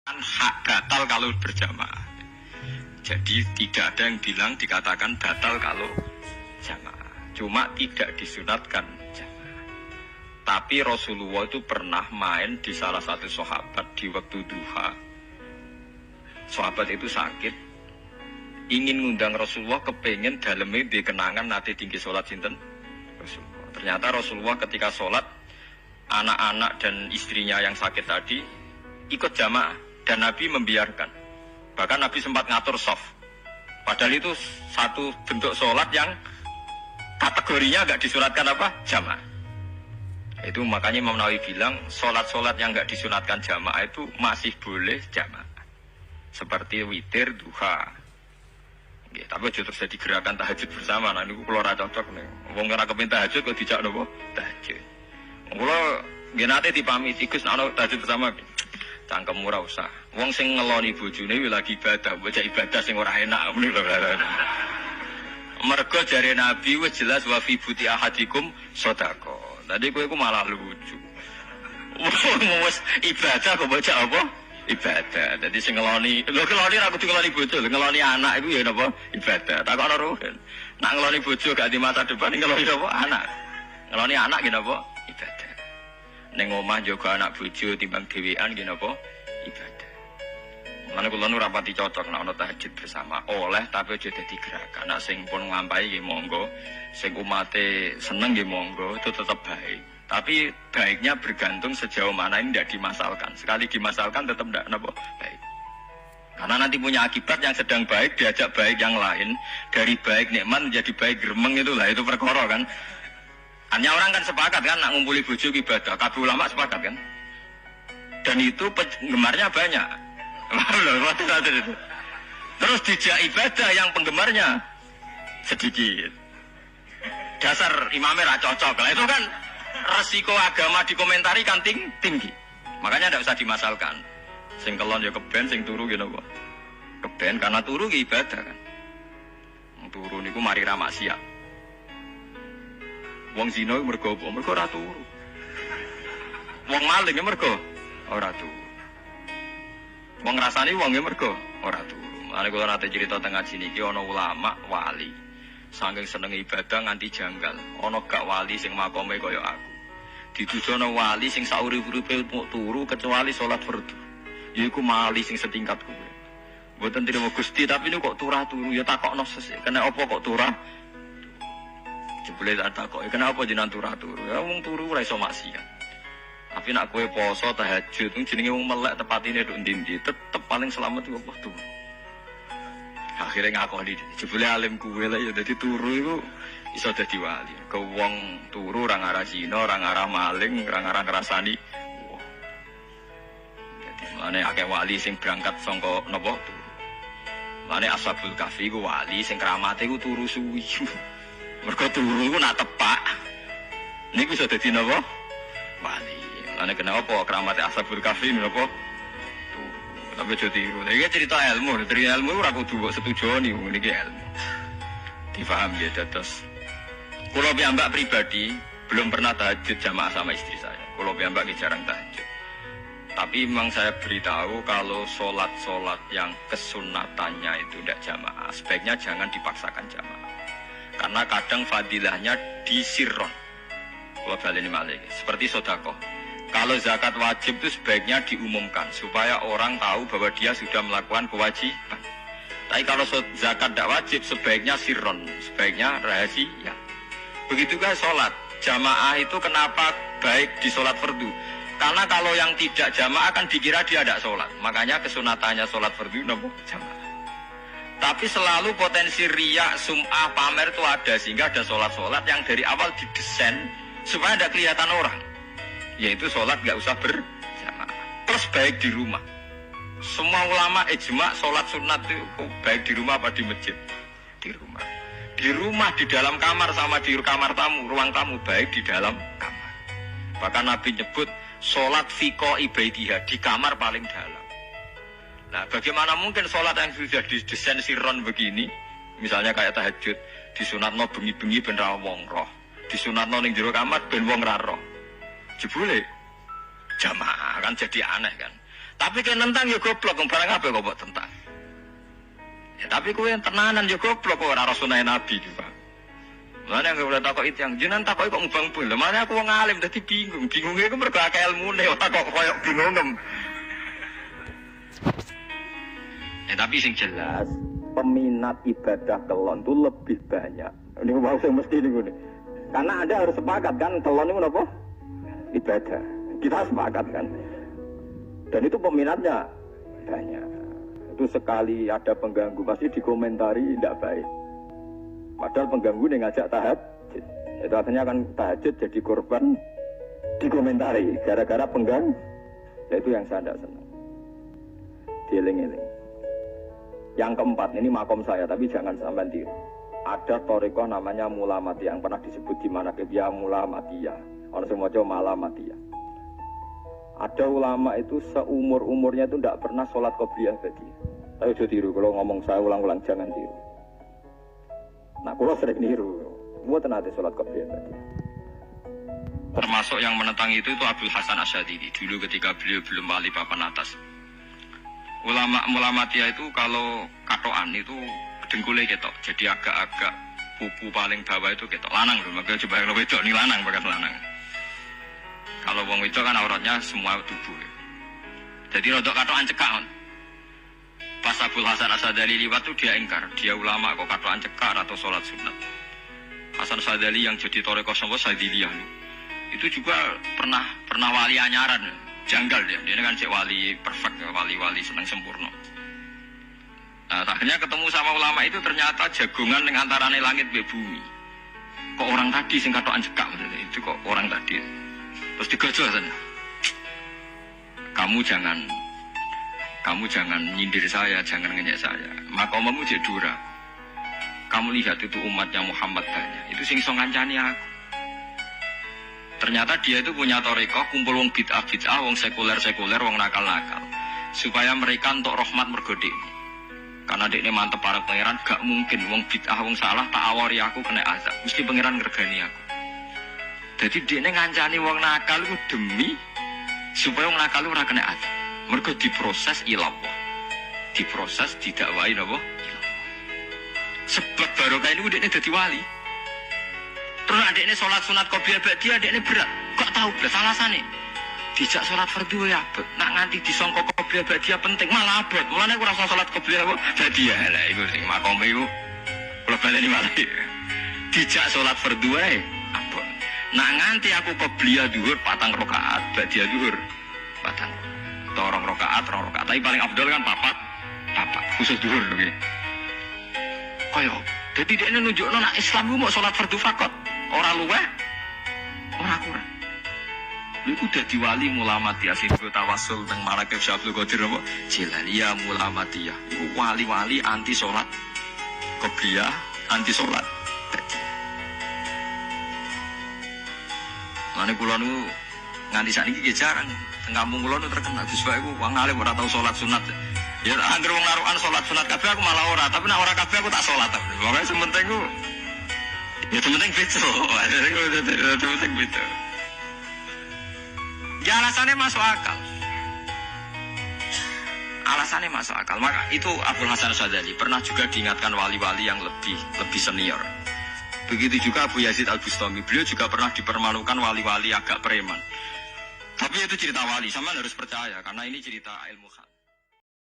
Kan hak batal kalau berjamaah. Jadi tidak ada yang bilang dikatakan batal kalau jamaah. Cuma tidak disunatkan jamaah. Tapi Rasulullah itu pernah main di salah satu sahabat di waktu duha. Sahabat itu sakit, ingin ngundang Rasulullah, kepengen dalamnya di kenangan nanti tinggi sholat sinten Rasulullah. Ternyata Rasulullah ketika sholat, anak-anak dan istrinya yang sakit tadi ikut jamaah. Dan Nabi membiarkan. Bahkan Nabi sempat ngatur soft. Padahal itu satu bentuk sholat yang kategorinya agak disunatkan apa? Jamaah. Itu makanya Imam Nawawi bilang sholat-sholat yang enggak disunatkan jamaah itu masih boleh jamaah. Seperti witir, duha. Ya, tapi aja terus jadi gerakan tahajud bersama. Nah ini kalau ora cocok nih. Wong ora kepen tahajud kok dijak nopo? Tahajud. Kalau nggih nate dipamit ikus ana tahajud bersama. Cangkem ora usah. Wong sing ngeloni bojone lagi ibadah, bocah ibadah sing ora enak ngono lho. Mergo jare Nabi wis jelas wa fi buti ahadikum sedekah. Tadi kowe iku malah lucu. Wis ibadah kok bocah apa? Ibadah. Dadi sing ngeloni, lho ngeloni ra kudu ngeloni bojo, ngeloni anak iku ya napa? Ibadah. Takokno ruhen. Nak ngeloni bojo gak di masa depan ngeloni apa? Anak. Ngeloni anak ki napa? Ibadah. Neng omah jaga anak bojo timbang dhewean nggih napa? Ibadah. Mulane kula nu rapati cocok nek ana tahajud bersama. Oleh tapi aja dadi gerakan. Nek sing pun nglampahi nggih monggo, sing umate seneng nggih monggo, itu tetap baik. Tapi baiknya bergantung sejauh mana ini tidak dimasalkan. Sekali dimasalkan tetap tidak napa? Baik. Karena nanti punya akibat yang sedang baik diajak baik yang lain, dari baik nikmat menjadi baik gremeng itulah itu perkara kan. Hanya orang kan sepakat kan nak ngumpuli bojo ibadah, kabeh ulama sepakat kan. Dan itu penggemarnya banyak. Terus dijak ibadah yang penggemarnya sedikit. Dasar imamnya ra cocok. Lah itu kan resiko agama dikomentari kan tinggi. Makanya tidak usah dimasalkan. Sing kelon ya keben, sing turu gitu kok. Keben karena turu ki ibadah kan. Turu niku mari ra maksiat. Wong zina mergo apa? Mergo ora turu. Wong maling mergo ora turu. Wong ngrasani wong mergo ora turu. Mane kula nate cerita teng ngaji niki ana ulama wali. Saking seneng ibadah nganti janggal. Ana gak wali sing makome kaya aku. Ditujono wali sing saurip-uripe mung turu kecuali salat fardu. Yaiku wali sing setingkat kuwe. Mboten trimo Gusti tapi niku kok turah turu ya takokno sesuk. Kena apa kok turah? Jebule tak takoki, kenapa jenengan turu? Ya wong turu ora iso maksiat. Tapi nak kowe poso tahajud, jenenge wong melek tepatine nduk ndi-ndi, tetep paling selamat iku apa turu. Akhirnya ngakoni, jebule alim kowe lah ya dadi turu iku iso dadi wali. Ke wong turu ora ngarah zina, ora ngarah maling, ora ngarah ngrasani. Dadi mulane akeh wali sing berangkat saka napa turu. Mulane Ashabul Kahfi ku wali sing kramate ku turu suwi. Mergo turu ku nak tepak. Niku iso dadi napa? Wali. Lan kenapa kramate Ashabul Kahfi napa? Turu. Tapi aja tiru. Iki cerita ilmu, dari ilmu ora kudu mbok setujoni niki ilmu. Difaham ya dados. Kula piyambak pribadi belum pernah tahajud jamaah sama istri saya. Kula piyambak jarang tahajud. Tapi memang saya beritahu kalau sholat-sholat yang kesunatannya itu tidak jamaah, sebaiknya jangan dipaksakan jamaah. Karena kadang fadilahnya disirron. Kalau baleni malih, seperti sedekah. Kalau zakat wajib itu sebaiknya diumumkan supaya orang tahu bahwa dia sudah melakukan kewajiban. Tapi kalau zakat tidak wajib sebaiknya sirron, sebaiknya rahasia. Begitu kan sholat jamaah itu kenapa baik di sholat fardu? Karena kalau yang tidak jamaah kan dikira dia tidak sholat. Makanya kesunatannya sholat fardu nopo jamaah. Tapi selalu potensi riya, sum'ah, pamer itu ada. Sehingga ada sholat-sholat yang dari awal didesain supaya tidak kelihatan orang. Yaitu sholat gak usah berjamaah. Terus baik di rumah. Semua ulama ijma sholat sunat itu baik di rumah apa di masjid? Di rumah. Di rumah, di dalam kamar sama di kamar tamu, ruang tamu baik di dalam kamar. Bahkan Nabi nyebut sholat fiko ibaidiyah di kamar paling dalam. Nah, bagaimana mungkin sholat yang sudah didesain sirron begini, misalnya kayak tahajud, disunatno bengi-bengi ben ra wong roh, disunatno ning jero kamar ben wong ra roh. Jebule jamaah kan jadi aneh kan. Tapi kena nentang ya goblok, barang apa kok buat tentang? Ya, tapi kowe yang tenanan ya goblok kok ora sunah Nabi juga. Mana yang boleh takut itu yang jenengan takut kok mubang pun. Mana aku wong alim dadi bingung. Bingungnya aku mergo akeh ilmune ora kok koyo bingungem. Ya tapi sing jelas peminat ibadah kelon itu lebih banyak. Ini mau sing mesti niku. Karena Anda harus sepakat kan kelon itu apa? Ibadah. Kita sepakat kan. Dan itu peminatnya banyak. Itu sekali ada pengganggu pasti dikomentari tidak baik. Padahal pengganggu yang ngajak tahajud. Itu artinya kan tahajud jadi korban dikomentari gara-gara pengganggu. Ya itu yang saya tidak senang. Dieling-eling. Yang keempat ini makom saya, tapi jangan sampai tiru. Ada toriko namanya Mulamatiyah yang pernah disebut di mana ya Mulamatiyah. Orang semua coba Malamatiyah. Ada ulama itu seumur-umurnya itu tidak pernah sholat qobliyah tadi. Tapi sudah tiru. Kalau ngomong saya ulang-ulang jangan tiru. Nah, kalau sering niru, buat nanti sholat qobliyah tadi. Termasuk yang menentang itu Abdul Hasan Asyadili. Dulu ketika beliau belum wali papan atas. Ulama Mulamatiyah itu kalau katoan itu dengkulnya ketok. Jadi agak-agak pupu paling bawah itu ketok. Lanang loh, makanya coba yang wedok ini lanang, bakat lanang. Kalau wong wedok kan auratnya semua tubuh. Jadi rodok katoan cekak. Pas Abdul Hasan Asyadili liwat tuh dia ingkar. Dia ulama kok katoan cekak atau sholat sunat. Hasan Asyadili yang jadi toreko sama Sadiliyah itu juga pernah wali anyaran. Janggal dia kan cek wali perfect, wali-wali senang sempurna. Nah, akhirnya ketemu sama ulama itu ternyata jagungan dengan antarane langit be bumi. Kok orang tadi sing katokan cekak itu kok orang tadi. Terus digojol sana. Kamu jangan nyindir saya, jangan ngenyek saya. Makomamu jek dura. Kamu lihat itu umatnya Muhammad banyak. Itu sing iso ngancani aku. Ternyata dia itu punya toriko, kumpul wong bid'ah, wong sekuler, wong nakal. Supaya mereka untuk rahmat mergodik. Karena dia ini mantep para pangeran, gak mungkin wong bid'ah, wong salah, tak awari aku kena azab. Mesti pangeran ngergani aku. Jadi dia ini ngancani wong nakal itu demi supaya wong nakal itu ora kena azab. Mergo diproses ilawah. Diproses didakwai napa? Sebab barokah ini dia ini dadi wali. Terus adiknya sholat sunat qobliyah ba'diyah adiknya berat. Kok tahu berat alasannya? Dijak sholat fardu ya abot. Nak nganti disangka qobliyah ba'diyah penting malah abot. Mulane aku rasa sholat qobliyah ba'diyah. Lah iku sing makom iku. Kula baleni malah. Dijak sholat fardu ae abot. Nak nganti aku qobliyah dhuwur 4 rakaat, ba'diyah dhuwur 4. Atau 2 rakaat. Tapi paling afdal kan 4. Khusus dhuwur lho nggih. Kaya jadi dia nunjukno nak Islam ku mau sholat fardu fakot. Orang luweh, orang kurang. Lu udah diwali Mulamatiyah sing tawasul teng Malakib Syabdul Qadir apa? Jilaliyah Mulamatiyah. Iku wali-wali anti sholat qobliyah, anti sholat. Mane kula nu nganti sakniki jarang teng kampung kula nu terkenal Gus Bae ku wong alim ora tau sholat sunat. Ya anggere wong narukan sholat sunat kabeh aku malah ora, tapi nek ora kabeh aku tak sholat. Pokoke sementing ku ya penting gitu, penting gitu. Ya alasannya masuk akal. Maka itu Abdul Hasan Asyadili pernah juga diingatkan wali-wali yang lebih senior. Begitu juga Abu Yazid Al-Bustami, beliau juga pernah dipermalukan wali-wali agak preman. Tapi itu cerita wali, sama harus percaya karena ini cerita ilmu.